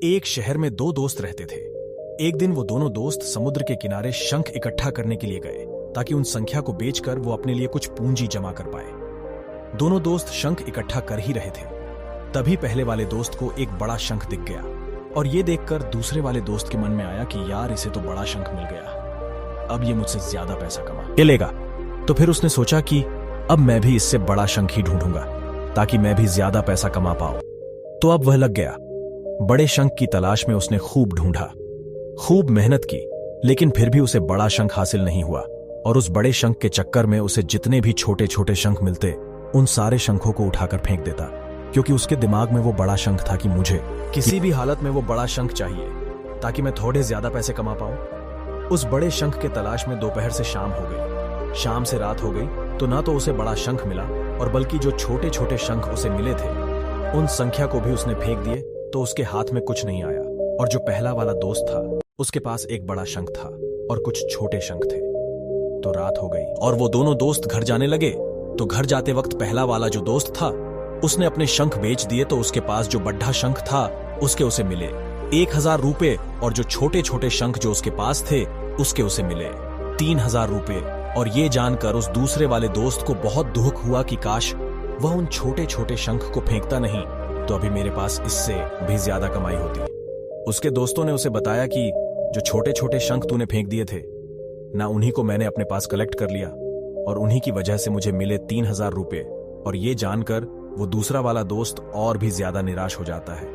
एक शहर में दो दोस्त रहते थे। एक दिन वो दोनों दोस्त समुद्र के किनारे शंख इकट्ठा करने के लिए गए ताकि उन संख्या को बेचकर वो अपने लिए कुछ पूंजी जमा कर पाए। दोनों दोस्त शंख इकट्ठा कर ही रहे थे, तभी पहले वाले दोस्त को एक बड़ा शंख दिख गया और ये देखकर दूसरे वाले दोस्त के मन में आया कि यार इसे तो बड़ा शंख मिल गया, अब ये मुझसे ज्यादा पैसा कमा लेगा। तो फिर उसने सोचा कि अब मैं भी इससे बड़ा शंख ही ढूंढूंगा ताकि मैं भी ज्यादा पैसा कमा पाऊं। तो अब वह लग गया। बड़े शंख की तलाश में उसने खूब ढूंढा, खूब मेहनत की, लेकिन फिर भी उसे बड़ा शंख हासिल नहीं हुआ। और उस बड़े शंख के चक्कर में उसे जितने भी छोटे छोटे शंख मिलते उन सारे शंखों को उठाकर फेंक देता, क्योंकि उसके दिमाग में वो बड़ा शंख था कि मुझे किसी भी हालत में वो बड़ा शंख चाहिए ताकि मैं थोड़े ज्यादा पैसे कमा पाऊं। उस बड़े शंख के तलाश में दोपहर से शाम हो गई, शाम से रात हो गई, तो ना तो उसे बड़ा शंख मिला और बल्कि जो छोटे छोटे शंख उसे मिले थे उन संख्या को भी उसने फेंक दिए, तो उसके हाथ में कुछ नहीं आया। और जो पहला वाला दोस्त था उसके पास एक बड़ा शंख था और कुछ छोटे शंख थे। तो रात हो गई और वो दोनों दोस्त घर जाने लगे। तो घर जाते वक्त पहला वाला जो दोस्त था उसने अपने शंख बेच दिए, तो उसके पास जो बड़ा शंख था उसके उसे मिले 1000 रुपए और जो छोटे छोटे शंख जो उसके पास थे उसके उसे मिले 3000 रुपए। और ये जानकर उस दूसरे वाले दोस्त को बहुत दुख हुआ कि काश वह उन छोटे छोटे शंख को फेंकता नहीं तो अभी मेरे पास इससे भी ज्यादा कमाई होती। उसके दोस्तों ने उसे बताया कि जो छोटे छोटे शंख तूने फेंक दिए थे ना, उन्हीं को मैंने अपने पास कलेक्ट कर लिया और उन्हीं की वजह से मुझे मिले 3000 रुपए। और ये जानकर वो दूसरा वाला दोस्त और भी ज्यादा निराश हो जाता है।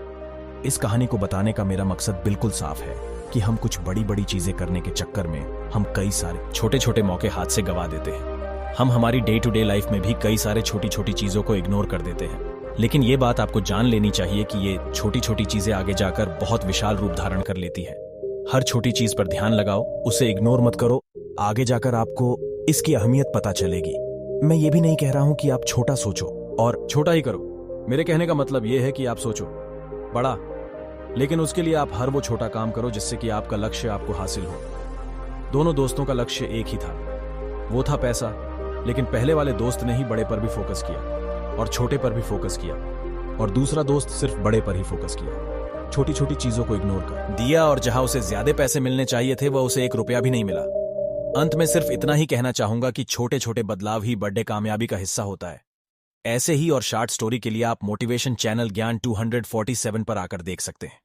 इस कहानी को बताने का मेरा मकसद बिल्कुल साफ है कि हम कुछ बड़ी बड़ी चीजें करने के चक्कर में हम कई सारे छोटे छोटे मौके हाथ से गवा देते हैं। हम हमारी डे टू डे लाइफ में भी कई सारे छोटी छोटी चीजों को इग्नोर कर देते हैं, लेकिन ये बात आपको जान लेनी चाहिए कि ये छोटी छोटी चीजें आगे जाकर बहुत विशाल रूप धारण कर लेती है। हर छोटी चीज पर ध्यान लगाओ, उसे इग्नोर मत करो, आगे जाकर आपको इसकी अहमियत पता चलेगी। मैं ये भी नहीं कह रहा हूं कि आप छोटा सोचो और छोटा ही करो। मेरे कहने का मतलब यह है कि आप सोचो बड़ा, लेकिन उसके लिए आप हर वो छोटा काम करो जिससे कि आपका लक्ष्य आपको हासिल हो। दोनों दोस्तों का लक्ष्य एक ही था, वो था पैसा, लेकिन पहले वाले दोस्त ने ही बड़े पर भी फोकस किया और छोटे पर भी फोकस किया, और दूसरा दोस्त सिर्फ बड़े पर ही फोकस किया, छोटी छोटी चीजों को इग्नोर कर दिया। और जहां उसे ज्यादा पैसे मिलने चाहिए थे वह उसे 1 रुपया भी नहीं मिला। अंत में सिर्फ इतना ही कहना चाहूंगा कि छोटे छोटे बदलाव ही बड़े कामयाबी का हिस्सा होता है। ऐसे ही और शॉर्ट स्टोरी के लिए आप मोटिवेशन चैनल ज्ञान 247 पर आकर देख सकते हैं।